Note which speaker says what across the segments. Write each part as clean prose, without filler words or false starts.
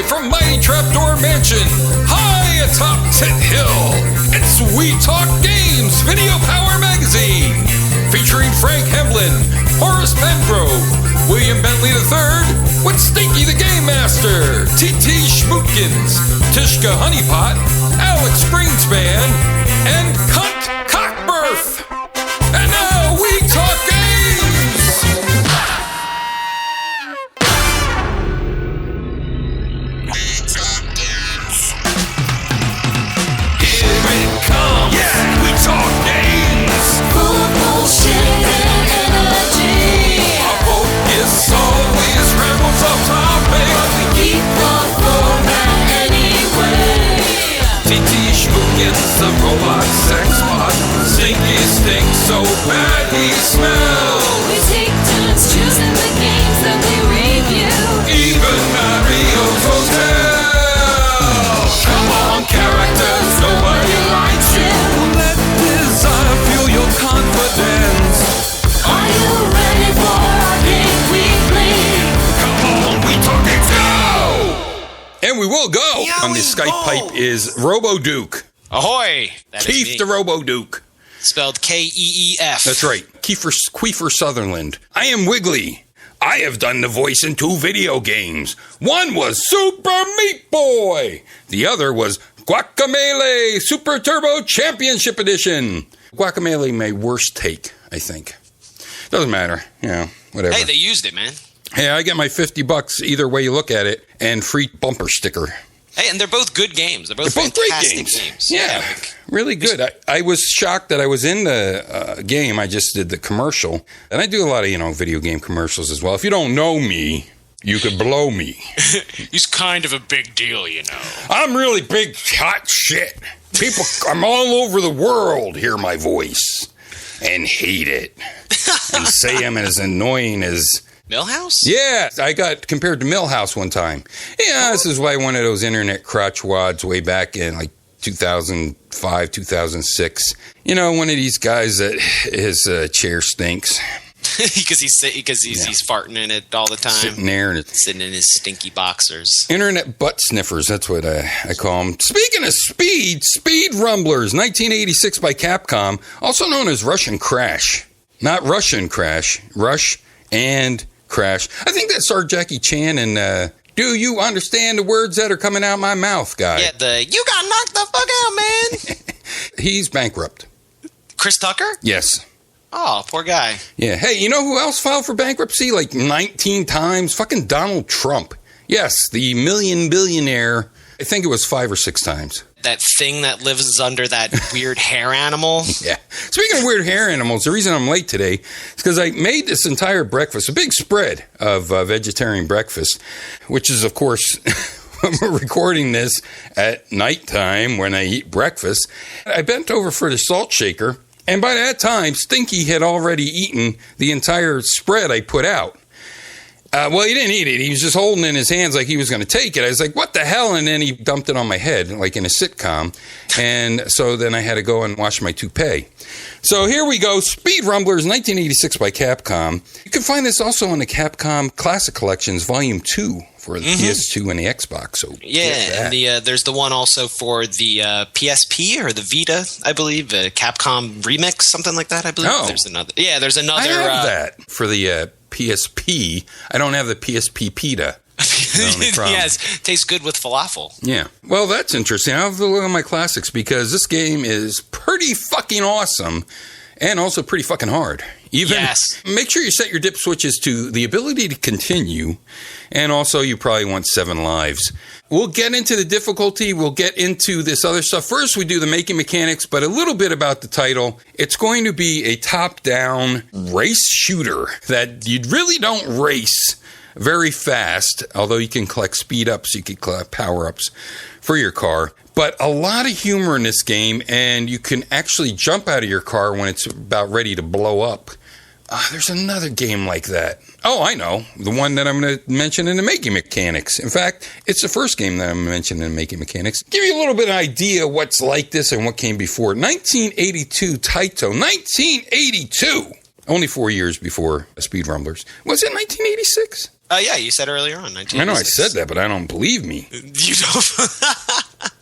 Speaker 1: Live from Mighty Trapdoor Mansion, high atop Tit Hill, it's We Talk Games Video Power Magazine, featuring Frank Hemlin, Horace Pengrove, William Bentley III, with Stinky the Game Master, TT Schmootkins, Tishka Honeypot, Alex Greenspan, and Cunt Cockbirth. And now We Talk Games! Here it comes! Yeah! We Talk Games!
Speaker 2: Full of bullshit and energy.
Speaker 1: Our focus always rambles off topic,
Speaker 2: But we keep the format anyway.
Speaker 1: TT Schmootkins, the robot sex bot. Stinky stinks so bad he smells.
Speaker 2: We take turns choosing the games that we review.
Speaker 1: Even Mario's Hotel. Come on, characters, nobody likes you. Let desire fuel your confidence.
Speaker 2: Are you ready for our Game Weekly?
Speaker 1: Come on, we talking now. And we will go.
Speaker 3: Yeah,
Speaker 1: On the
Speaker 3: we
Speaker 1: Skype
Speaker 3: go.
Speaker 1: pipe is Robo Duke.
Speaker 3: Ahoy! That is
Speaker 1: Keef
Speaker 3: me.
Speaker 1: the Robo Duke.
Speaker 3: Spelled Keef.
Speaker 1: That's right. Queefer Sutherland. I am Wiggly. I have done the voice in 2 video games. One was Super Meat Boy. The other was Guacamelee Super Turbo Championship Edition. Guacamelee, my worst take, I think. Doesn't matter. You know, whatever.
Speaker 3: Hey, they used it, man.
Speaker 1: Hey, I get my $50 either way you look at it, and free bumper sticker.
Speaker 3: Hey, and they're both good games. They're both
Speaker 1: They're both great
Speaker 3: fantastic
Speaker 1: games. Yeah,
Speaker 3: like,
Speaker 1: really good. I was shocked that I was in the game. I just did the commercial. And I do a lot of, video game commercials as well. If you don't know me, you could blow me.
Speaker 3: he's kind of a big deal, you know.
Speaker 1: I'm really big, hot shit. People, I'm all over the world hear my voice and hate it. And say I'm as annoying as...
Speaker 3: Millhouse?
Speaker 1: Yeah, I got compared to Millhouse one time. Yeah, this is why one of those internet crotch wads way back in like 2005, 2006. One of these guys that his chair stinks.
Speaker 3: Because he's farting in it all the time.
Speaker 1: Sitting there and it's
Speaker 3: Sitting in his stinky boxers.
Speaker 1: internet butt sniffers. That's what I call them. Speaking of Speed Rumblers, 1986 by Capcom, also known as Russian Crash. Not Russian Crash, Rush and Crash. I think that starred Jackie Chan and Do You Understand the Words That Are Coming Out My Mouth guy.
Speaker 3: Yeah, you got knocked the fuck out, man.
Speaker 1: He's bankrupt.
Speaker 3: Chris Tucker?
Speaker 1: Yes.
Speaker 3: Oh, poor guy.
Speaker 1: Yeah. Hey, you know who else filed for bankruptcy like 19 times? Fucking Donald Trump. Yes, the billionaire. I think it was 5 or 6 times.
Speaker 3: That thing that lives under that weird hair animal.
Speaker 1: Yeah. Speaking of weird hair animals, the reason I'm late today is because I made this entire breakfast, a big spread of vegetarian breakfast, which is, of course, we're recording this at nighttime when I eat breakfast. I bent over for the salt shaker, and by that time, Stinky had already eaten the entire spread I put out. Well, he didn't eat it. He was just holding it in his hands like he was going to take it. I was like, what the hell? And then he dumped it on my head, like in a sitcom. And so then I had to go and wash my toupee. So here we go. Speed Rumblers, 1986 by Capcom. You can find this also on the Capcom Classic Collections, Volume 2 for the PS2 and the Xbox. So
Speaker 3: Yeah, and there's the one also for the PSP or the Vita, I believe. Capcom Remix, something like that, I believe.
Speaker 1: Oh.
Speaker 3: There's another. Yeah, there's another.
Speaker 1: I have that for the PSP. I don't have the PSP Pita.
Speaker 3: Yes, tastes good with falafel.
Speaker 1: Yeah. Well, that's interesting. I'll have to look at my classics because this game is pretty fucking awesome and also pretty fucking hard.
Speaker 3: Yes.
Speaker 1: Make sure you set your dip switches to the ability to continue, and also you probably want 7 lives. We'll get into the difficulty. We'll get into this other stuff. First, we do the making mechanics, but a little bit about the title. It's going to be a top-down race shooter that you really don't race very fast, although you can collect speed-ups, you can collect power-ups for your car. But a lot of humor in this game, and you can actually jump out of your car when it's about ready to blow up. There's another game like that. Oh, I know. The one that I'm going to mention in the making mechanics. In fact, it's the first game that I'm mentioning in making mechanics. Give you a little bit of idea what's like this and what came before. 1982 Taito. 1982! Only 4 years before Speed Rumblers. Was it 1986?
Speaker 3: Yeah, you said earlier on, 1986.
Speaker 1: I know I said that, but I don't believe me.
Speaker 3: You don't.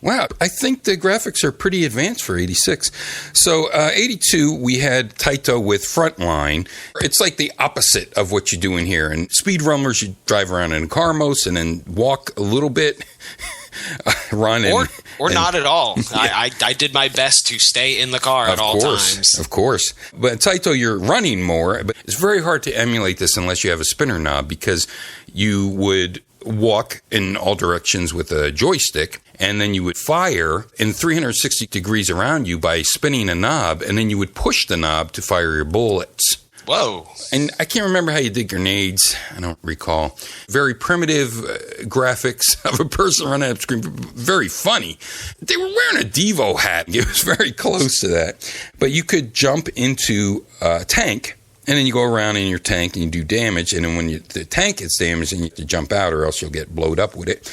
Speaker 1: Wow, I think the graphics are pretty advanced for 86. So, 82, we had Taito with Frontline. It's like the opposite of what you're doing here. And Speed Rumblers, you drive around in a car most and then walk a little bit, run and...
Speaker 3: Or not at all. Yeah. I did my best to stay in the car at all times.
Speaker 1: Of course. But Taito, you're running more. But it's very hard to emulate this unless you have a spinner knob, because you would walk in all directions with a joystick, and then you would fire in 360 degrees around you by spinning a knob, and then you would push the knob to fire your bullets.
Speaker 3: Whoa.
Speaker 1: And I can't remember how you did grenades. I don't recall. Very primitive graphics of a person running up screen. Very funny. They were wearing a Devo hat. It was very close to that. But you could jump into a tank, and then you go around in your tank and you do damage. And then when the tank gets damaged, then you have to jump out or else you'll get blowed up with it.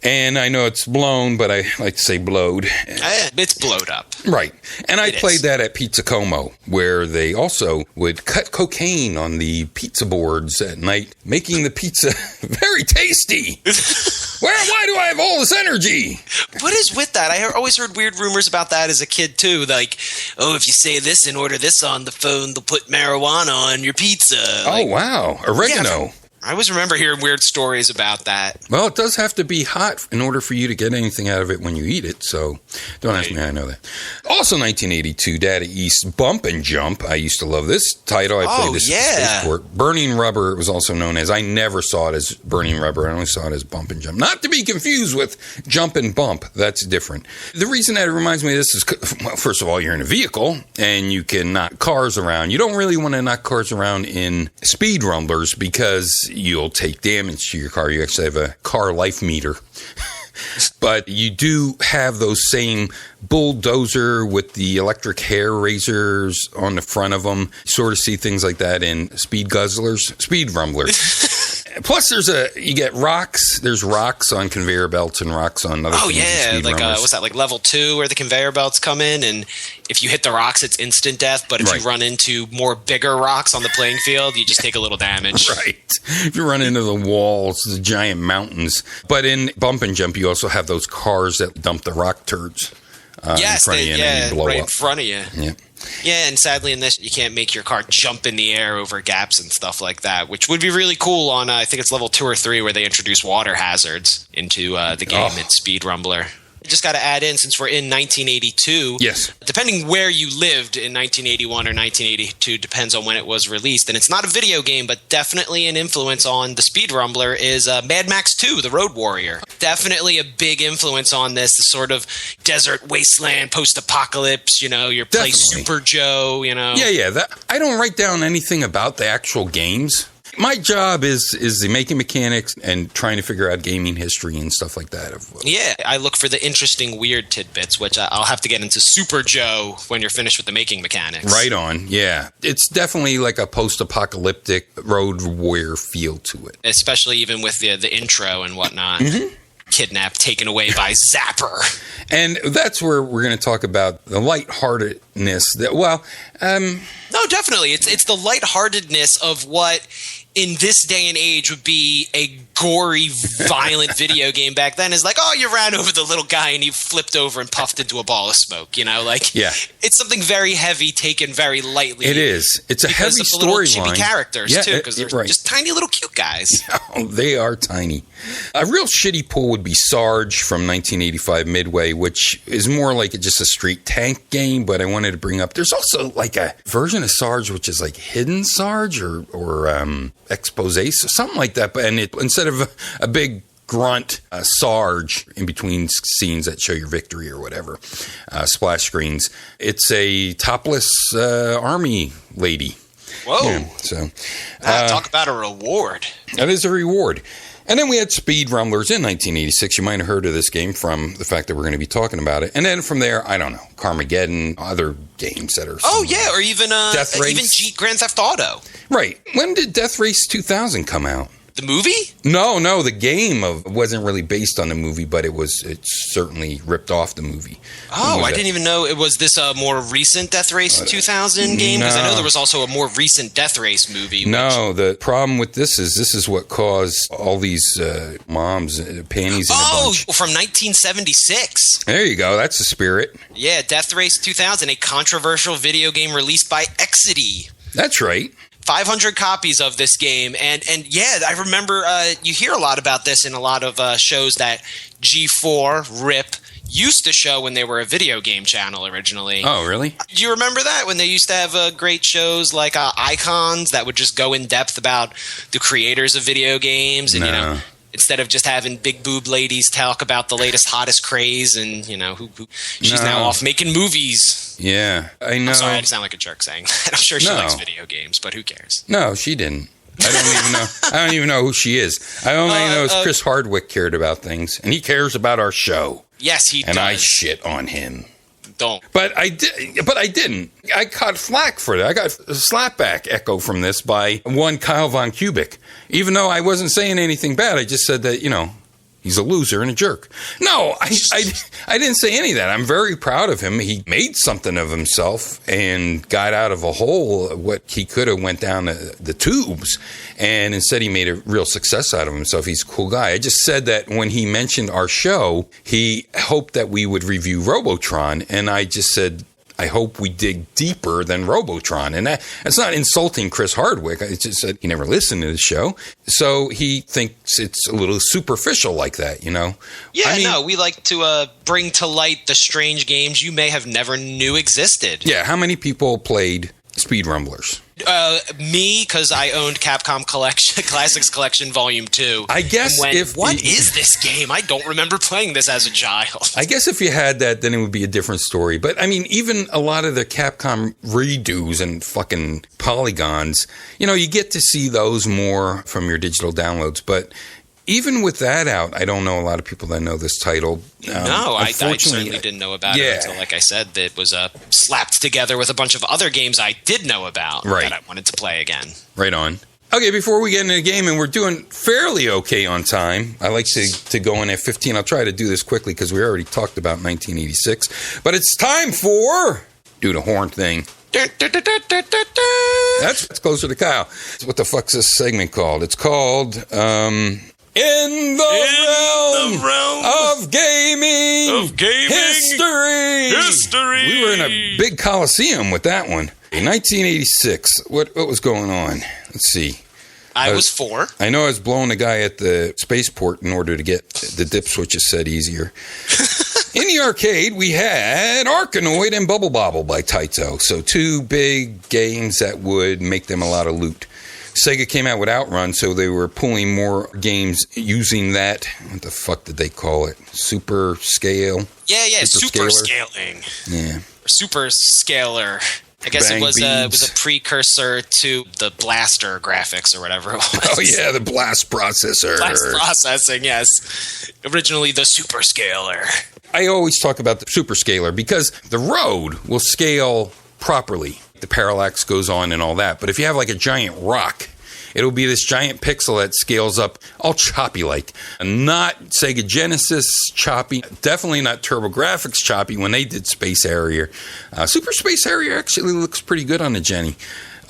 Speaker 1: And I know it's blown, but I like to say blowed.
Speaker 3: It's blowed up.
Speaker 1: Right. And I played that at Pizza Como, where they also would cut cocaine on the pizza boards at night, making the pizza very tasty. Why do I have all this energy?
Speaker 3: What is with that? I always heard weird rumors about that as a kid, too. Like, oh, if you say this and order this on the phone, they'll put marijuana on your pizza.
Speaker 1: Oh, wow. Oregano.
Speaker 3: Yeah, I always remember hearing weird stories about that.
Speaker 1: Well, it does have to be hot in order for you to get anything out of it when you eat it, so don't ask me how I know that. Also 1982, Data East Bump and Jump. I used to love this title. I played this at Spaceport. Burning Rubber, it was also known as. I never saw it as Burning Rubber. I only saw it as Bump and Jump. Not to be confused with Jump and Bump. That's different. The reason that it reminds me of this is, well, first of all, you're in a vehicle, and you can knock cars around. You don't really want to knock cars around in Speed Rumblers because you'll take damage to your car. You actually have a car life meter. But you do have those same bulldozer with the electric hair razors on the front of them. Sort of see things like that in Speed Guzzlers, Speed Rumblers. Plus, you get rocks. There's rocks on conveyor belts and rocks on other things. Oh, yeah.
Speaker 3: Like, what's that, like level 2 where the conveyor belts come in? And if you hit the rocks, it's instant death. But if you run into more bigger rocks on the playing field, you just take a little damage.
Speaker 1: Right. If you run into the walls, the giant mountains. But in Bump and Jump, you also have those cars that dump the rock turds. In front of you, and then you blow up.
Speaker 3: In front of you.
Speaker 1: Yeah.
Speaker 3: Yeah, and sadly in this, you can't make your car jump in the air over gaps and stuff like that, which would be really cool on, I think it's level 2 or 3, where they introduce water hazards into the game in Speed Rumbler. Just got to add in, since we're in 1982.
Speaker 1: Yes.
Speaker 3: Depending where you lived in 1981 or 1982, depends on when it was released. And it's not a video game, but definitely an influence on the Speed Rumbler is Mad Max 2, The Road Warrior. Definitely a big influence on this sort of desert wasteland, post-apocalypse, your place Super Joe,
Speaker 1: Yeah. I don't write down anything about the actual games. My job is the making mechanics and trying to figure out gaming history and stuff like that.
Speaker 3: Yeah, I look for the interesting, weird tidbits, which I'll have to get into Super Joe when you're finished with the making mechanics.
Speaker 1: Right on, yeah. It's definitely like a post-apocalyptic Road Warrior feel to it.
Speaker 3: Especially even with the intro and whatnot. Mm-hmm. Kidnapped, taken away by Zapper.
Speaker 1: And that's where we're going to talk about the lightheartedness. No,
Speaker 3: definitely. It's the lightheartedness of what in this day and age would be a gory, violent video game back then. Is like, oh, you ran over the little guy and he flipped over and puffed into a ball of smoke. It's something very heavy, taken very lightly.
Speaker 1: It is. It's a heavy storyline.
Speaker 3: Chibi characters too, because they're just tiny little cute guys.
Speaker 1: Oh, they are tiny. A real shitty pull would be Sarge from 1985 Midway, which is more like just a street tank game. But I wanted to bring up. There's also like a version of Sarge which is like Hidden Sarge or Expose, something like that. But instead of a big grunt Sarge in between scenes that show your victory or whatever, splash screens, it's a topless army lady.
Speaker 3: Whoa!
Speaker 1: Yeah, so
Speaker 3: talk about a reward.
Speaker 1: That is a reward. And then we had Speed Rumblers in 1986. You might have heard of this game from the fact that we're going to be talking about it. And then from there, I don't know, Carmageddon, other games that are...
Speaker 3: Oh, yeah, or even
Speaker 1: Death Race.
Speaker 3: Even Grand Theft Auto.
Speaker 1: Right. When did Death Race 2000 come out?
Speaker 3: The movie?
Speaker 1: No, the game wasn't really based on the movie, but it certainly ripped off the movie.
Speaker 3: Oh, I didn't even know. Was this a more recent Death Race 2000 game? Because I know there was also a more recent Death Race movie.
Speaker 1: No, the problem with this is what caused all these moms' panties in a bunch.
Speaker 3: From 1976.
Speaker 1: There you go. That's the spirit.
Speaker 3: Yeah, Death Race 2000, a controversial video game released by Exidy.
Speaker 1: That's right.
Speaker 3: 500 copies of this game, and yeah, I remember you hear a lot about this in a lot of shows that G4, RIP, used to show when they were a video game channel originally.
Speaker 1: Oh, really?
Speaker 3: Do you remember that? When they used to have great shows like Icons that would just go in depth about the creators of video games, and you know, instead of just having big boob ladies talk about the latest hottest craze, and you know, who she's now off making movies.
Speaker 1: Yeah, I know.
Speaker 3: I'm sorry, I sound like a jerk saying that. I'm sure she likes video games, but who cares?
Speaker 1: No, she didn't. I don't even know who she is. I only know Chris Hardwick cared about things, and he cares about our show.
Speaker 3: Yes, he does.
Speaker 1: And I shit on him.
Speaker 3: Don't.
Speaker 1: But I didn't. I caught flack for that. I got a slapback echo from this by one Kyle VonKubik. Even though I wasn't saying anything bad, I just said that, you know, he's a loser and a jerk. No, I didn't say any of that. I'm very proud of him. He made something of himself and got out of a hole what he could have went down the tubes. And instead he made a real success out of himself. He's a cool guy. I just said that when he mentioned our show, he hoped that we would review Robotron. And I just said, I hope we dig deeper than Robotron. And that's not insulting Chris Hardwick. I just said he never listened to the show. So he thinks it's a little superficial like that, you know?
Speaker 3: Yeah, I mean, we like to bring to light the strange games you may have never knew existed.
Speaker 1: Yeah, how many people played Speed Rumblers?
Speaker 3: Me, because I owned Capcom Classics Collection Volume 2.
Speaker 1: I guess
Speaker 3: what is this game? I don't remember playing this as a child.
Speaker 1: I guess if you had that, then it would be a different story. But, I mean, even a lot of the Capcom redos and fucking polygons, you know, you get to see those more from your digital downloads. But even with that out, I don't know a lot of people that know this title.
Speaker 3: No, I certainly didn't know about it until, like I said, it was slapped together with a bunch of other games I did know about that I wanted to play again. Right on.
Speaker 1: Okay, before we get into the game, and we're doing fairly okay on time. I like to go in at 15. I'll try to do this quickly because we already talked about 1986. But it's time for... do the horn thing. That's closer to Kyle. What the fuck's this segment called? It's called... In the realm of gaming history. We were in a big coliseum with that one. In 1986, what was going on? Let's see.
Speaker 3: I was 4.
Speaker 1: I know I was blowing a guy at the spaceport in order to get the dip switches set easier. In the arcade, we had Arkanoid and Bubble Bobble by Taito. So 2 big games that would make them a lot of loot. Sega came out with Outrun, so they were pulling more games using that. What the fuck did they call it? Super scale?
Speaker 3: Yeah, super scaling.
Speaker 1: Yeah.
Speaker 3: Super scaler. I guess it was a precursor to the blaster graphics or whatever it was.
Speaker 1: Oh, yeah, the blast processor.
Speaker 3: Blast processing, yes. Originally the super scaler.
Speaker 1: I always talk about the super scaler because the road will scale properly. The parallax goes on and all that. But if you have like a giant rock, it'll be this giant pixel that scales up all choppy-like. Not Sega Genesis choppy, definitely not TurboGrafx choppy when they did Space Harrier. Super Space Harrier actually looks pretty good on the Jenny.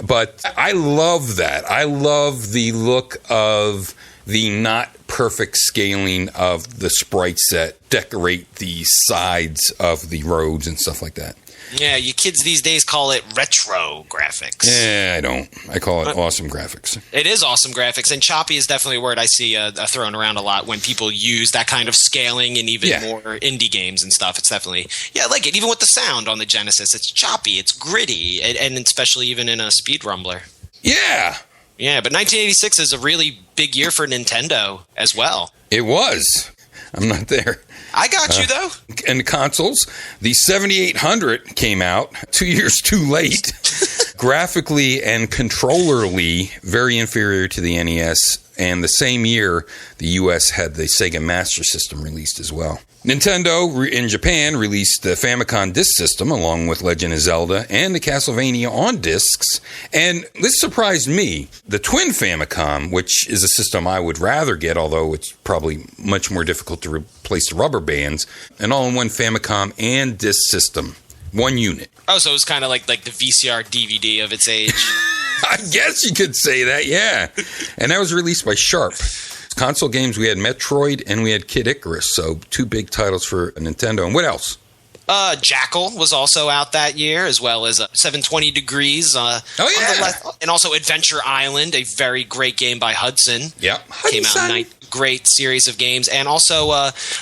Speaker 1: But I love that. I love the look of the not perfect scaling of the sprites that decorate the sides of the roads and stuff like that.
Speaker 3: Yeah, you kids these days call it retro graphics.
Speaker 1: Yeah, I don't. I call it awesome graphics.
Speaker 3: It is awesome graphics, and choppy is definitely a word I see thrown around a lot when people use that kind of scaling in even more indie games and stuff. It's definitely, I like it. Even with the sound on the Genesis, it's choppy, it's gritty, and especially even in a Speed Rumbler.
Speaker 1: Yeah.
Speaker 3: Yeah, but 1986 is a really big year for Nintendo as well.
Speaker 1: It was. I'm not there.
Speaker 3: I got you, though.
Speaker 1: And the consoles, the 7800 came out 2 years too late. Graphically and controllerly, very inferior to the NES. And the same year, the U.S. had the Sega Master System released as well. Nintendo in Japan released the Famicom Disk System along with Legend of Zelda and the Castlevania on discs. And this surprised me. The Twin Famicom, which is a system I would rather get, although it's probably much more difficult to replace the rubber bands, an all-in-one Famicom and disc system. One unit.
Speaker 3: Oh, so it was kind of like the VCR DVD of its age.
Speaker 1: I guess you could say that, yeah. And that was released by Sharp. Console games, we had Metroid and we had Kid Icarus, so 2 big titles for Nintendo. And what else?
Speaker 3: Jackal was also out that year, as well as 720 Degrees.
Speaker 1: Oh, yeah.
Speaker 3: And also Adventure Island, a very great game by Hudson.
Speaker 1: Yeah.
Speaker 3: Came out in great series of games. And also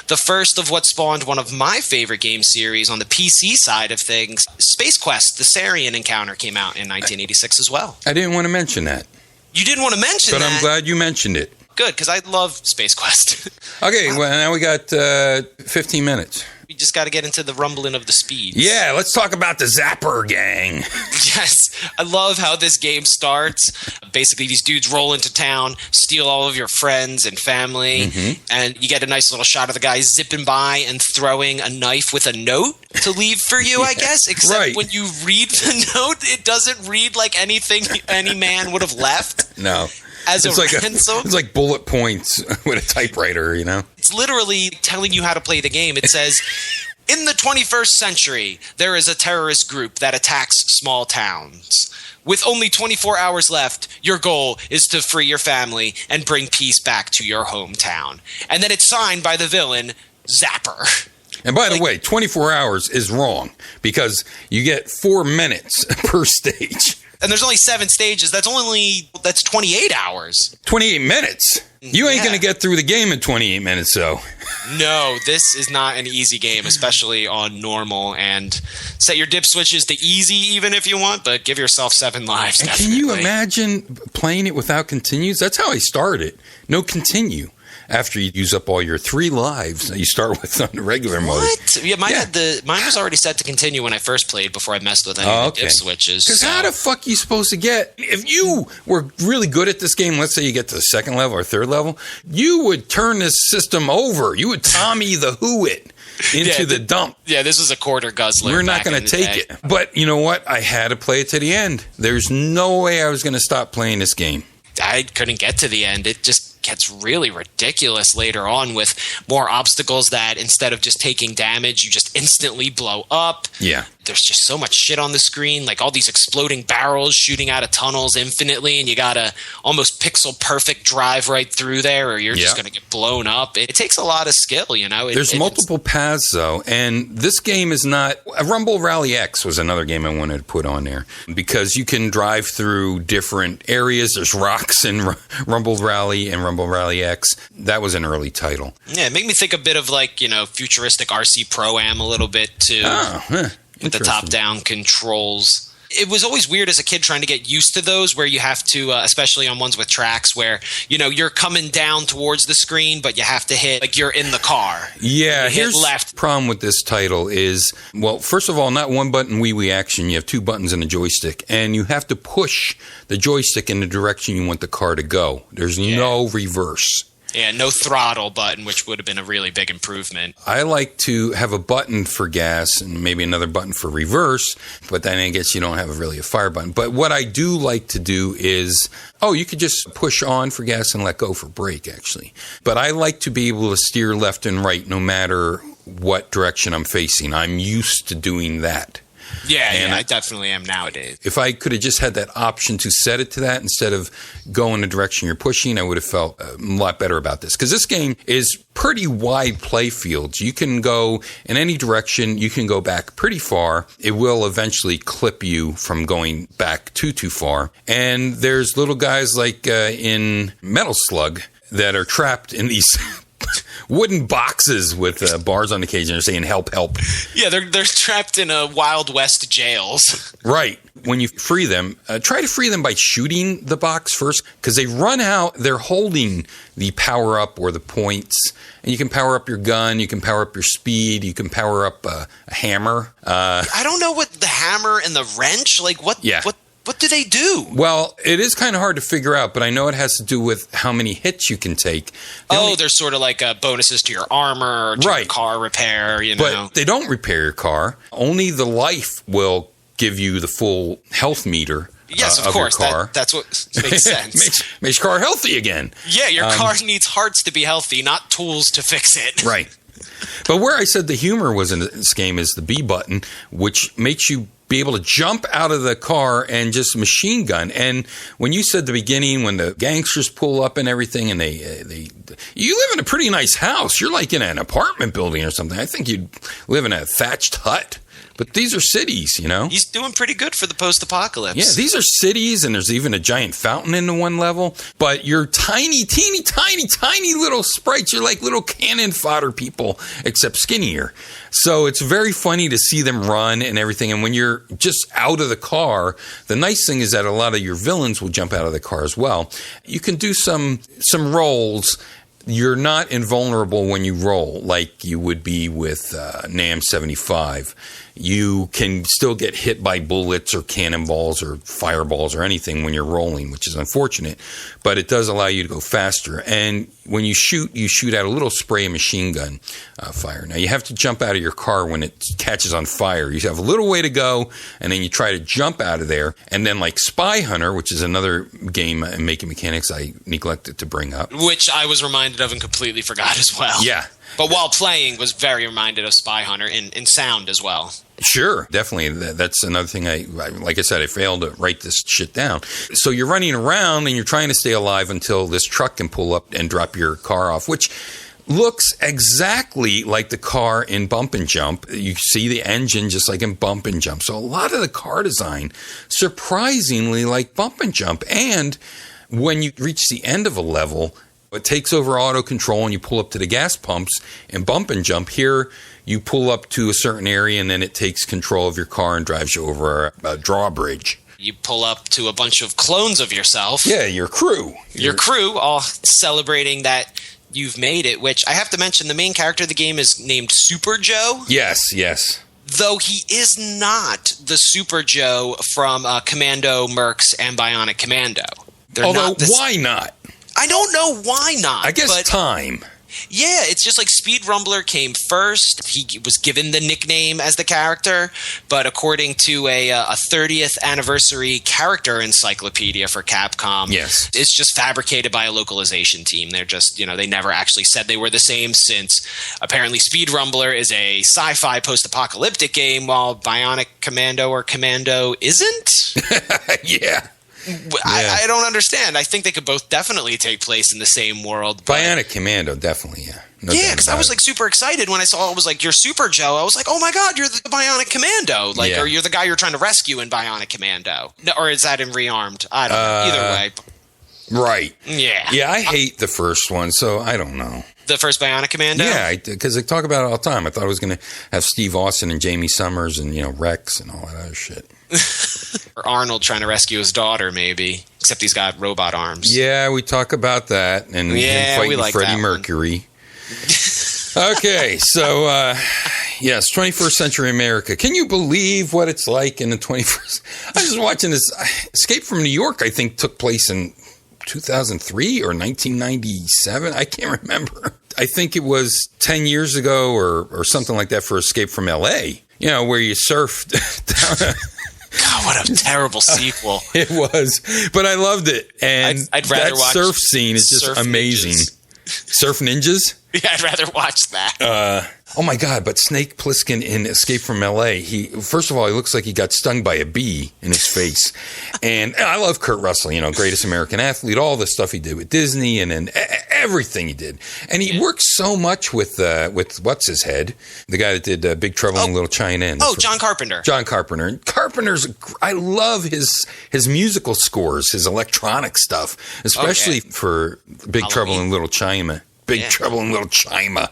Speaker 3: the first of what spawned one of my favorite game series on the PC side of things, Space Quest, the Seryan encounter came out in 1986 as well.
Speaker 1: I didn't want to mention that.
Speaker 3: You didn't want to mention that?
Speaker 1: But I'm glad you mentioned it.
Speaker 3: Good, because I love Space Quest.
Speaker 1: Okay, well, now we got 15 minutes.
Speaker 3: We just got to get into the rumbling of the speeds.
Speaker 1: Yeah, let's talk about the Zapper Gang.
Speaker 3: Yes, I love how this game starts. Basically, these dudes roll into town, steal all of your friends and family, and you get a nice little shot of the guy zipping by and throwing a knife with a note to leave for you, I guess. Except when you read the note, it doesn't read like anything any man would have left.
Speaker 1: No.
Speaker 3: As it's
Speaker 1: it's like bullet points with a typewriter, you know?
Speaker 3: It's literally telling you how to play the game. It says, in the 21st century, there is a terrorist group that attacks small towns. With only 24 hours left, your goal is to free your family and bring peace back to your hometown. And then it's signed by the villain, Zapper.
Speaker 1: And by the way, 24 hours is wrong because you get 4 minutes per stage.
Speaker 3: And there's only 7 stages. That's 28 hours.
Speaker 1: 28 minutes? You ain't going to get through the game in 28 minutes, though.
Speaker 3: No, this is not an easy game, especially on normal. And set your dip switches to easy even if you want, but give yourself 7 lives.
Speaker 1: And can you imagine playing it without continues? That's how I started. No continue. After you use up all your 3 lives that you start with on the regular mode.
Speaker 3: What? Yeah, mine was already set to continue when I first played before I messed with any of the dip switches.
Speaker 1: Because how the fuck are you supposed to get... If you were really good at this game, let's say you get to the 2nd level or 3rd level, you would turn this system over. You would Tommy the Who it into the dump.
Speaker 3: Yeah, this was a quarter guzzler.
Speaker 1: We're not going to take it. But you know what? I had to play it to the end. There's no way I was going to stop playing this game.
Speaker 3: I couldn't get to the end. It just gets really ridiculous later on with more obstacles that instead of just taking damage, you just instantly blow up.
Speaker 1: Yeah.
Speaker 3: There's just so much shit on the screen, like all these exploding barrels shooting out of tunnels infinitely, and you gotta almost pixel perfect drive right through there or you're just gonna get blown up. It takes a lot of skill, you know?
Speaker 1: There's multiple paths, though, and this game is not... Rumble Rally X was another game I wanted to put on there, because you can drive through different areas. There's rocks in Rumble Rally and Rumble Rally X. That was an early title.
Speaker 3: Yeah, it made me think a bit of like, futuristic RC Pro-Am a little bit, too. With the top-down controls. It was always weird as a kid trying to get used to those where you have to, especially on ones with tracks where, you're coming down towards the screen, but you have to hit, like you're in the car.
Speaker 1: Yeah, here's the problem with this title is, well, first of all, not one button wee action. You have 2 buttons and a joystick, and you have to push the joystick in the direction you want the car to go. There's no reverse.
Speaker 3: Yeah, no throttle button, which would have been a really big improvement.
Speaker 1: I like to have a button for gas and maybe another button for reverse, but then I guess you don't have really a fire button. But what I do like to do is, you could just push on for gas and let go for brake, actually. But I like to be able to steer left and right no matter what direction I'm facing. I'm used to doing that.
Speaker 3: Yeah, I definitely am nowadays.
Speaker 1: If I could have just had that option to set it to that instead of going the direction you're pushing, I would have felt a lot better about this. Because this game is pretty wide play fields. You can go in any direction. You can go back pretty far. It will eventually clip you from going back too far. And there's little guys like in Metal Slug that are trapped in these... wooden boxes with bars on the cage and they're saying help, help.
Speaker 3: Yeah, they're trapped in Wild West jails.
Speaker 1: Right. When you free them, try to free them by shooting the box first because they run out. They're holding the power up or the points. And you can power up your gun. You can power up your speed. You can power up a hammer.
Speaker 3: I don't know what the hammer and the wrench, like what?
Speaker 1: Yeah.
Speaker 3: What? What do they do?
Speaker 1: Well, it is kind of hard to figure out, but I know it has to do with how many hits you can take.
Speaker 3: There's sort of like bonuses to your armor, or to your car repair, you know.
Speaker 1: But they don't repair your car. Only the life will give you the full health meter.
Speaker 3: Yes, of course.
Speaker 1: Your car.
Speaker 3: That's what makes sense.
Speaker 1: makes your car healthy again.
Speaker 3: Yeah, your car needs hearts to be healthy, not tools to fix it.
Speaker 1: Right. But where I said the humor was in this game is the B button, which makes you be able to jump out of the car and just machine gun. And when you said the beginning, when the gangsters pull up and everything, and you live in a pretty nice house. You're like in an apartment building or something. I think you'd live in a thatched hut. But these are cities, you know?
Speaker 3: He's doing pretty good for the post-apocalypse.
Speaker 1: Yeah, these are cities, and there's even a giant fountain in the one level. But you're tiny, teeny, tiny little sprites. You're like little cannon fodder people, except skinnier. So it's very funny to see them run and everything. And when you're just out of the car, the nice thing is that a lot of your villains will jump out of the car as well. You can do some rolls. You're not invulnerable when you roll like you would be with NAM 75. You can still get hit by bullets or cannonballs or fireballs or anything when you're rolling, which is unfortunate, but it does allow you to go faster. And when you shoot out a little spray of machine gun fire. Now, you have to jump out of your car when it catches on fire. You have a little way to go, and then you try to jump out of there. And then like Spy Hunter, which is another game in Making Mechanics I neglected to bring up.
Speaker 3: Which I was reminded of and completely forgot as well.
Speaker 1: Yeah.
Speaker 3: But while playing, was very reminded of Spy Hunter in sound as well.
Speaker 1: Sure, definitely. That's another thing. Like I said, I failed to write this shit down. So you're running around and you're trying to stay alive until this truck can pull up and drop your car off, which looks exactly like the car in Bump and Jump. You see the engine just like in Bump and Jump. So a lot of the car design, surprisingly like Bump and Jump. And when you reach the end of a level, it takes over auto control and you pull up to the gas pumps and Bump and Jump. Here, you pull up to a certain area and then it takes control of your car and drives you over a drawbridge.
Speaker 3: You pull up to a bunch of clones of yourself.
Speaker 1: Yeah, your crew.
Speaker 3: Your crew, all celebrating that you've made it, which I have to mention, the main character of the game is named Super Joe.
Speaker 1: Yes.
Speaker 3: Though he is not the Super Joe from Commando, Mercs, and Bionic Commando.
Speaker 1: Although, why not?
Speaker 3: I don't know why not.
Speaker 1: I guess time.
Speaker 3: Yeah, it's just like Speed Rumbler came first. He was given the nickname as the character, but according to a 30th anniversary character encyclopedia for Capcom,
Speaker 1: yes,
Speaker 3: it's just fabricated by a localization team. They're just, they never actually said they were the same, since apparently Speed Rumbler is a sci-fi post-apocalyptic game, while Bionic Commando or Commando isn't?
Speaker 1: Yeah.
Speaker 3: I don't understand. I think they could both definitely take place in the same world.
Speaker 1: Bionic Commando, definitely, yeah. No,
Speaker 3: yeah, because I was like super excited when I saw it was like, you're Super Joe. I was like, oh my God, you're the Bionic Commando. Like, or you're the guy you're trying to rescue in Bionic Commando. No, or is that in Rearmed? I don't know. Either way.
Speaker 1: Right.
Speaker 3: Yeah.
Speaker 1: Yeah, I hate the first one, so I don't know.
Speaker 3: The first Bionic Commando?
Speaker 1: Yeah, because they talk about it all the time. I thought it was going to have Steve Austin and Jamie Summers and, Rex and all that other shit.
Speaker 3: Or Arnold trying to rescue his daughter, maybe. Except he's got robot arms.
Speaker 1: Yeah, we talk about that. And him fighting
Speaker 3: like
Speaker 1: Freddie Mercury. Okay, so, yes, 21st century America. Can you believe what it's like in the 21st? I was watching this. Escape from New York, I think, took place in 2003 or 1997. I can't remember. I think it was 10 years ago or something like that for Escape from L.A., where you surfed down
Speaker 3: God, what a terrible sequel.
Speaker 1: It was, but I loved it. And
Speaker 3: I'd rather
Speaker 1: that
Speaker 3: watch
Speaker 1: surf scene is just amazing.
Speaker 3: Ninjas.
Speaker 1: Surf Ninjas?
Speaker 3: Yeah, I'd rather watch that.
Speaker 1: Oh my God, but Snake Plissken in Escape from L.A., first of all, he looks like he got stung by a bee in his face. And I love Kurt Russell, greatest American athlete, all the stuff he did with Disney and everything he did. And he works so much with what's his head, the guy that did Big Trouble in Little China.
Speaker 3: John Carpenter.
Speaker 1: John Carpenter. And I love his musical scores, his electronic stuff, especially for Big Trouble in Little China. Big Trouble in Little China.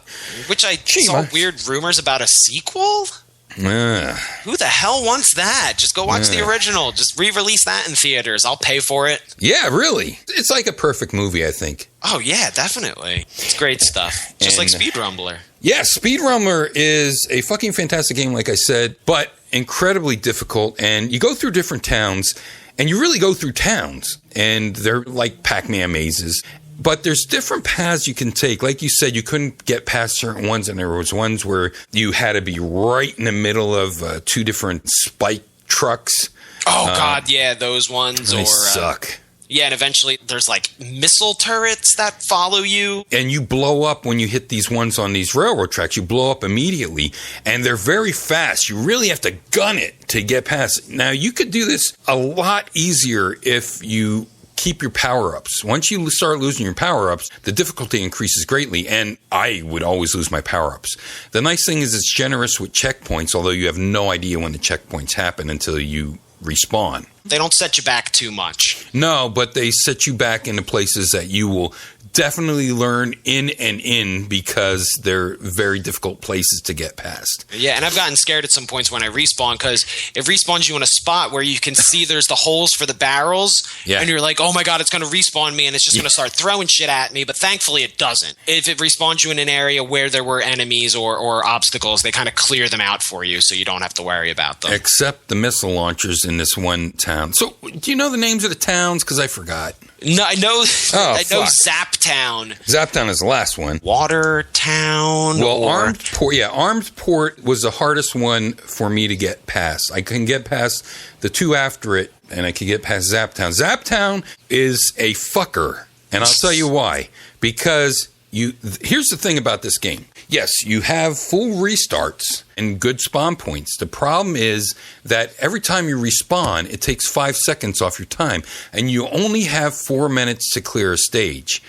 Speaker 1: Which I
Speaker 3: saw weird rumors about a sequel. Who the hell wants that? Just go watch the original. Just re-release that in theaters. I'll pay for it.
Speaker 1: Yeah, really. It's like a perfect movie, I think.
Speaker 3: Oh, yeah, definitely. It's great stuff. Just like Speed Rumbler.
Speaker 1: Yeah, Speed Rumbler is a fucking fantastic game, like I said. But incredibly difficult, and you go through different towns, and you really go through towns, and they're like Pac-Man mazes. But there's different paths you can take. Like you said, you couldn't get past certain ones, and there was ones where you had to be right in the middle of two different spike trucks.
Speaker 3: Oh, God, yeah, those ones.
Speaker 1: They suck.
Speaker 3: Yeah, and eventually there's like missile turrets that follow you.
Speaker 1: And you blow up when you hit these ones on these railroad tracks. You blow up immediately, and they're very fast. You really have to gun it to get past. Now, you could do this a lot easier if you keep your power-ups. Once you start losing your power-ups, the difficulty increases greatly, and I would always lose my power-ups. The nice thing is it's generous with checkpoints, although you have no idea when the checkpoints happen until you respawn.
Speaker 3: They don't set you back too much.
Speaker 1: No, but they set you back into places that you will definitely learn in because they're very difficult places to get past.
Speaker 3: Yeah, and I've gotten scared at some points when I respawn because it respawns you in a spot where you can see there's the holes for the barrels, and you're like, oh my god, it's going to respawn me and it's just going to start throwing shit at me, but thankfully it doesn't. If it respawns you in an area where there were enemies or obstacles, they kind of clear them out for you so you don't have to worry about them.
Speaker 1: Except the missile launchers in this one town. So, do you know the names of the towns? Because I forgot.
Speaker 3: No, I know. I know
Speaker 1: fuck.
Speaker 3: Zaptown.
Speaker 1: Zaptown is the last one.
Speaker 3: Watertown.
Speaker 1: Well, Armed Port was the hardest one for me to get past. I couldn't get past the two after it, and I could get past Zaptown. Zaptown is a fucker, and I'll tell you why. Because here's the thing about this game. Yes, you have full restarts and good spawn points. The problem is that every time you respawn, it takes 5 seconds off your time, and you only have 4 minutes to clear a stage.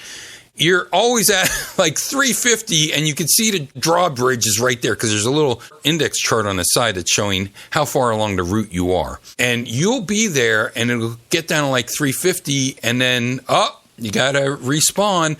Speaker 1: You're always at like 350, and you can see the drawbridge is right there because there's a little index chart on the side that's showing how far along the route you are. And you'll be there, and it'll get down to like 350, and then, you got to respawn.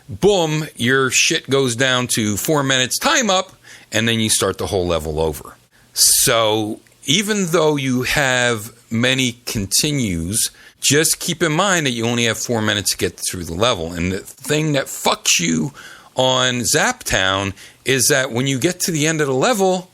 Speaker 1: Boom, your shit goes down to 4 minutes, time up, and then you start the whole level over. So even though you have many continues, just keep in mind that you only have 4 minutes to get through the level. And the thing that fucks you on Zaptown is that when you get to the end of the level,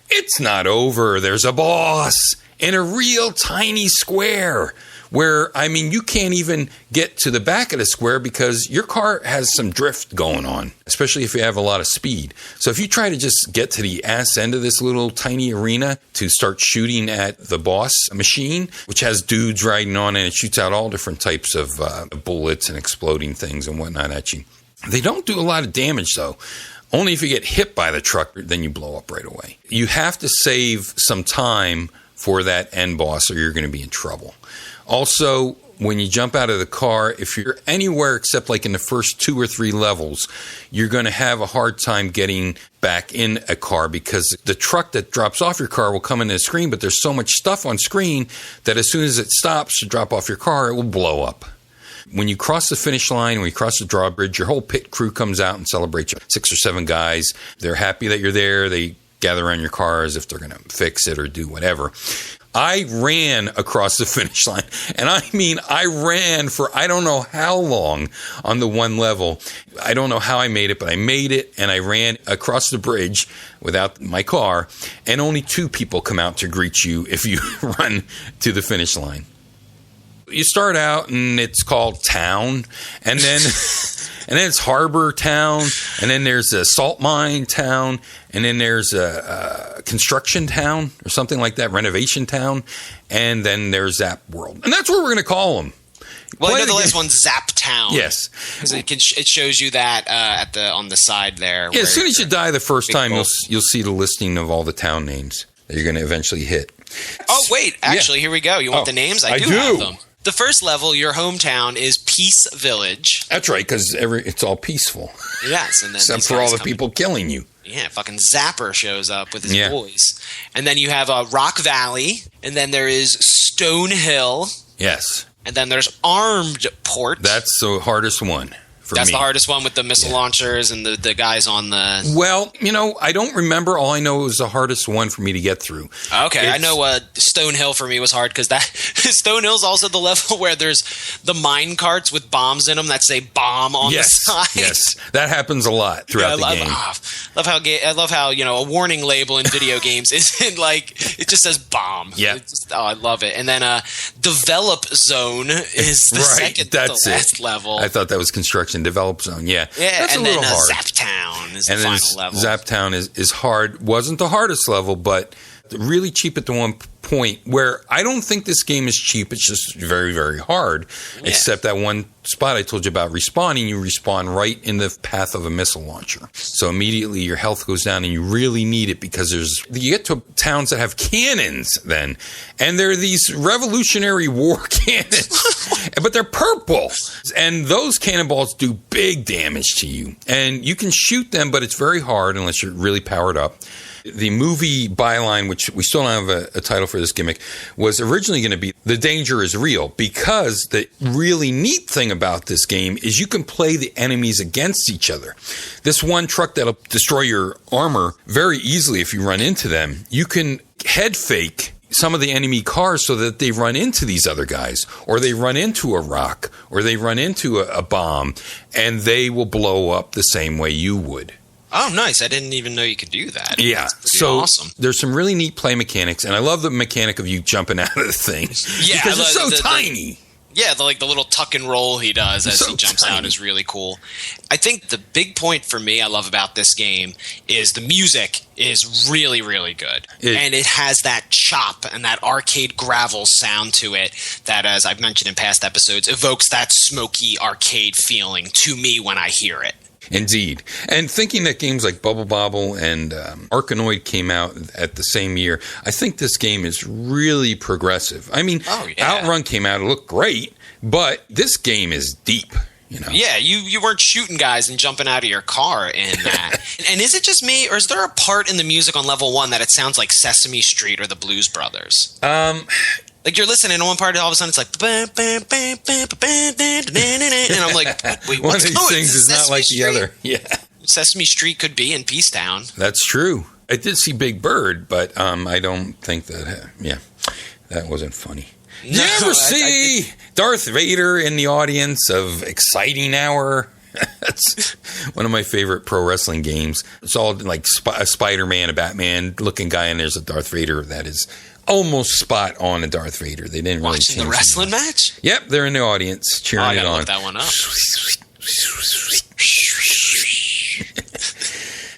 Speaker 1: it's not over. There's a boss in a real tiny square where, I mean, you can't even get to the back of the square because your car has some drift going on, especially if you have a lot of speed. So if you try to just get to the ass end of this little tiny arena to start shooting at the boss machine, which has dudes riding on and it shoots out all different types of bullets and exploding things and whatnot at you. They don't do a lot of damage, though. Only if you get hit by the truck, then you blow up right away. You have to save some time for that end boss or you're going to be in trouble. Also, when you jump out of the car, if you're anywhere except like in the first 2 or 3 levels, you're going to have a hard time getting back in a car because the truck that drops off your car will come into the screen, but there's so much stuff on screen that as soon as it stops to drop off your car, it will blow up. When you cross the finish line, when you cross the drawbridge, your whole pit crew comes out and celebrates you. 6 or 7 guys. They're happy that you're there. They gather around your car as if they're going to fix it or do whatever. I ran across the finish line, and I mean, I ran for I don't know how long on the one level. I don't know how I made it, but I made it, and I ran across the bridge without my car, and only 2 people come out to greet you if you run to the finish line. You start out, and it's called Town, and then it's Harbor Town, and then there's a Salt Mine Town, and then there's a Construction Town or something like that, Renovation Town, and then there's Zap World. And that's what we're going to call them.
Speaker 3: Well, I know the last one's Zap Town.
Speaker 1: Yes.
Speaker 3: Because it shows you that on the side there.
Speaker 1: Yeah, as soon as you die the first time, you'll see the listing of all the town names that you're going to eventually hit.
Speaker 3: Oh, wait. Actually, Here we go. You want the names? I do have them. The first level, your hometown, is Peace Village.
Speaker 1: That's right, because it's all peaceful.
Speaker 3: Yes. And then
Speaker 1: except for all the people killing you.
Speaker 3: Yeah, fucking Zapper shows up with his boys. And then you have Rock Valley, and then there is Stone Hill.
Speaker 1: Yes.
Speaker 3: And then there's Armed Port.
Speaker 1: That's the hardest one. for
Speaker 3: That's
Speaker 1: me.
Speaker 3: the hardest one with the missile launchers and the guys on the...
Speaker 1: Well, I don't remember. All I know it was the hardest one for me to get through.
Speaker 3: Okay, I know Stone Hill for me was hard because that Stone Hill's also the level where there's the mine carts with bombs in them that say bomb on the side.
Speaker 1: Yes, that happens a lot throughout the game.
Speaker 3: I love how a warning label in video games isn't like it just says bomb.
Speaker 1: Yeah.
Speaker 3: I love it. And then develop zone is the second to last level.
Speaker 1: I thought that was construction develop zone. Yeah, that's
Speaker 3: and
Speaker 1: a little
Speaker 3: then
Speaker 1: hard.
Speaker 3: Zap Town is
Speaker 1: And
Speaker 3: the
Speaker 1: then
Speaker 3: final level.
Speaker 1: Zap Town is hard. Wasn't the hardest level, but really cheap at the one point where I don't think this game is cheap. It's just very, very hard. Yeah. Except that one spot I told you about respawning. You respawn right in the path of a missile launcher. So immediately your health goes down and you really need it because you get to towns that have cannons then. And they're these Revolutionary War cannons. But they're purple. And those cannonballs do big damage to you. And you can shoot them, but it's very hard unless you're really powered up. The movie byline, which we still don't have a title for this gimmick, was originally going to be The Danger is Real, because the really neat thing about this game is you can play the enemies against each other. This one truck that'll destroy your armor very easily if you run into them, you can head fake some of the enemy cars so that they run into these other guys, or they run into a rock, or they run into a bomb, and they will blow up the same way you would.
Speaker 3: Oh, nice. I didn't even know you could do that.
Speaker 1: Yeah.
Speaker 3: So awesome.
Speaker 1: There's some really neat play mechanics, and I love the mechanic of you jumping out of the thing.
Speaker 3: Yeah.
Speaker 1: Because it's so tiny.
Speaker 3: The little tuck and roll he does as he jumps out is really cool. I think the big point for me I love about this game is the music is really, really good. And it has that chop and that arcade gravel sound to it that, as I've mentioned in past episodes, evokes that smoky arcade feeling to me when I hear it.
Speaker 1: Indeed. And thinking that games like Bubble Bobble and Arkanoid came out at the same year, I think this game is really progressive. I mean, Outrun came out, it looked great, but this game is deep.
Speaker 3: Yeah, you weren't shooting guys and jumping out of your car in that. And is it just me, or is there a part in the music on level 1 that it sounds like Sesame Street or the Blues Brothers? Like you're listening to one part, and all of a sudden it's like, and I'm like, wait,
Speaker 1: one
Speaker 3: what's
Speaker 1: of these things is not like the other. Yeah,
Speaker 3: Sesame Street could be in Peacetown.
Speaker 1: That's true. I did see Big Bird, but I don't think that. That wasn't funny.
Speaker 3: No,
Speaker 1: you ever see Darth Vader in the audience of Exciting Hour? That's one of my favorite pro wrestling games. It's all like a Spider-Man, a Batman-looking guy, and there's a Darth Vader that is almost spot on a Darth Vader. They didn't really
Speaker 3: watching the wrestling match.
Speaker 1: Yep, they're in the audience cheering it on.
Speaker 3: Look that one up.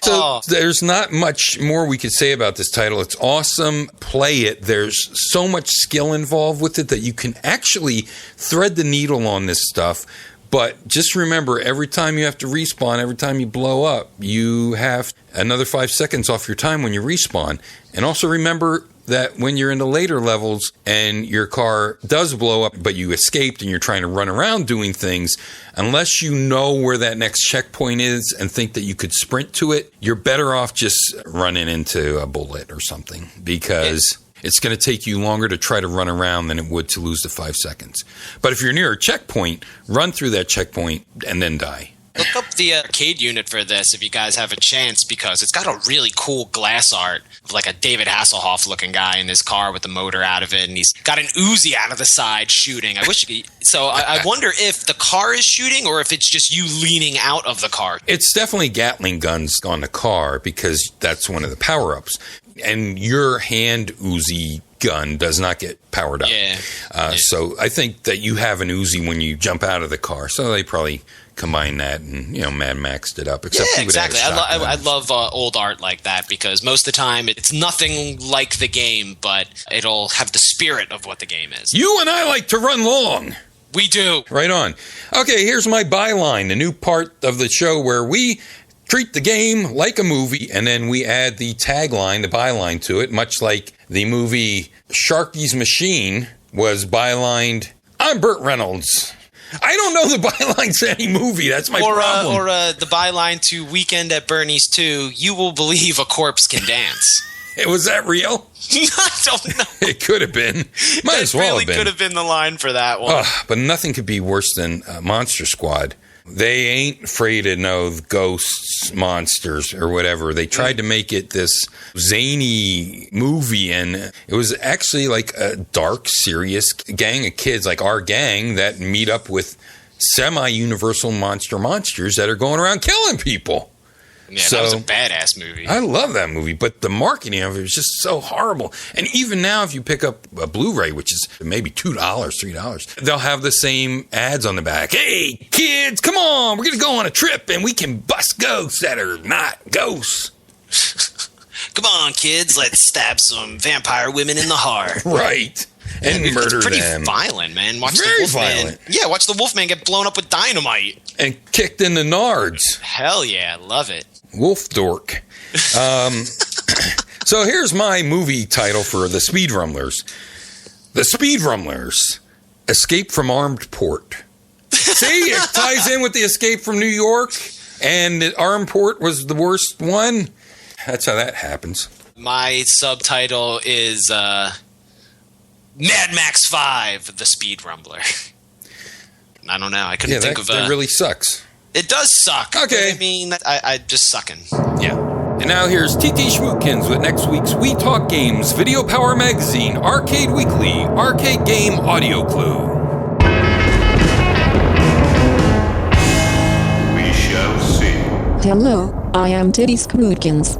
Speaker 1: So there's not much more we could say about this title. It's awesome. Play it. There's so much skill involved with it that you can actually thread the needle on this stuff. But just remember, every time you have to respawn, every time you blow up, you have another 5 seconds off your time when you respawn. And also remember that when you're in the later levels and your car does blow up, but you escaped and you're trying to run around doing things, unless you know where that next checkpoint is and think that you could sprint to it, you're better off just running into a bullet or something, because it's going to take you longer to try to run around than it would to lose the 5 seconds. But if you're near a checkpoint, run through that checkpoint and then die.
Speaker 3: Look up the arcade unit for this if you guys have a chance, because it's got a really cool glass art of like a David Hasselhoff looking guy in his car with the motor out of it, and he's got an Uzi out of the side shooting. I wonder if the car is shooting or if it's just you leaning out of the car.
Speaker 1: It's definitely Gatling guns on the car, because that's one of the power-ups. And your hand Uzi gun does not get powered up. So I think that you have an Uzi when you jump out of the car. So they probably combine that and Mad Maxed it up. Except
Speaker 3: exactly. I love old art like that, because most of the time it's nothing like the game, but it'll have the spirit of what the game is.
Speaker 1: You and I like to run long.
Speaker 3: We do.
Speaker 1: Right on. Okay, here's my byline, the new part of the show where we treat the game like a movie, and then we add the tagline, the byline to it, much like the movie Sharky's Machine was bylined, I'm Burt Reynolds. I don't know the byline to any movie. That's my problem.
Speaker 3: Or the byline to Weekend at Bernie's 2, you will believe a corpse can dance.
Speaker 1: Was that real?
Speaker 3: I don't know.
Speaker 1: It could have been. Might as well have been.
Speaker 3: It really could have been the line for that one.
Speaker 1: But nothing could be worse than Monster Squad. They ain't afraid of no ghosts, monsters, or whatever. They tried to make it this zany movie, and it was actually like a dark, serious gang of kids, like our gang, that meet up with semi-universal monsters that are going around killing people.
Speaker 3: Yeah, that was a badass movie.
Speaker 1: I love that movie, but the marketing of it was just so horrible. And even now, if you pick up a Blu-ray, which is maybe $2, $3, they'll have the same ads on the back. Hey, kids, come on, we're going to go on a trip, and we can bust ghosts that are not ghosts.
Speaker 3: Come on, kids, let's stab some vampire women in the heart.
Speaker 1: Right. And murder
Speaker 3: it's pretty
Speaker 1: them.
Speaker 3: violent, man. Watch
Speaker 1: Very
Speaker 3: the Wolfman.
Speaker 1: violent.
Speaker 3: Yeah, watch the Wolfman get blown up with dynamite.
Speaker 1: And kicked in the nards.
Speaker 3: Hell yeah, love it.
Speaker 1: Wolf dork. So here's my movie title for the Speed Rumblers. The Speed Rumblers, Escape from Armed Port. See, it ties in with the Escape from New York, and the Armed Port was the worst one. That's how that happens.
Speaker 3: My subtitle is Mad Max 5, The Speed Rumbler. I don't know. I couldn't think of
Speaker 1: that really sucks.
Speaker 3: It does suck.
Speaker 1: Okay.
Speaker 3: I mean, I just sucking.
Speaker 1: Yeah. And now here's TT Schmootkins with next week's We Talk Games, Video Power Magazine, Arcade Weekly, Arcade Game Audio Clue.
Speaker 4: We shall see.
Speaker 5: Hello, I am TT Schmootkins.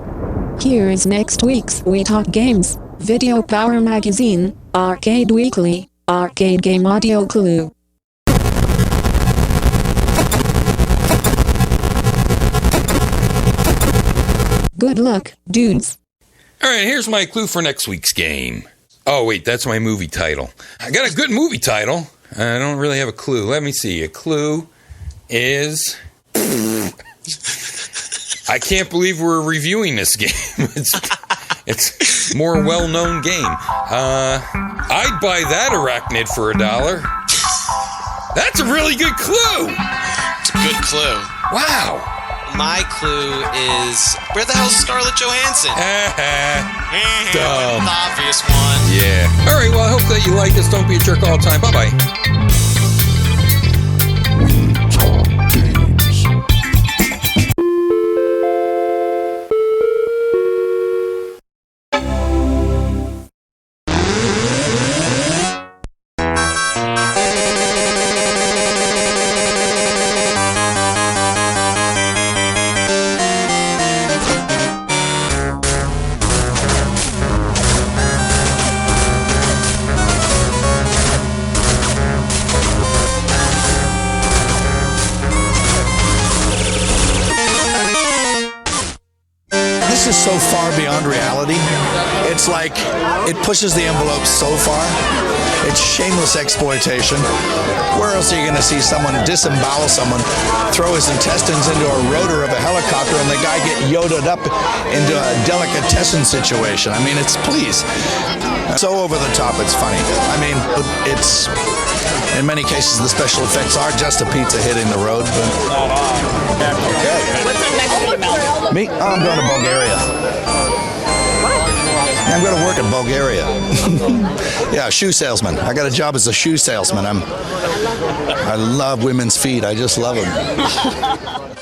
Speaker 5: Here is next week's We Talk Games, Video Power Magazine, Arcade Weekly, Arcade Game Audio Clue. Good luck, dudes.
Speaker 1: All right, here's my clue for next week's game. Oh, wait, that's my movie title. I got a good movie title. I don't really have a clue. Let me see. A clue is... I can't believe we're reviewing this game. It's a more well-known game. I'd buy that arachnid for $1. That's a really good clue.
Speaker 3: It's a good clue.
Speaker 1: Wow.
Speaker 3: My clue is, where the hell's Scarlett Johansson?
Speaker 1: Dumb.
Speaker 3: The obvious one.
Speaker 1: Yeah. All right, well, I hope that you like this. Don't be a jerk all the time. Bye-bye. We Talk Games.
Speaker 6: This is so far beyond reality. It's like it pushes the envelope so far. It's shameless exploitation. Where else are you going to see someone disembowel someone, throw his intestines into a rotor of a helicopter, and the guy get yodered up into a delicatessen situation? I mean, it's please. So over the top, it's funny. I mean, it's, in many cases, the special effects are just a pizza hitting the road. But, okay.
Speaker 7: What's up next for you, Mel?
Speaker 6: Me? Oh, I'm going to Bulgaria. I'm going to work in Bulgaria. Yeah, shoe salesman. I got a job as a shoe salesman. I love women's feet. I just love them.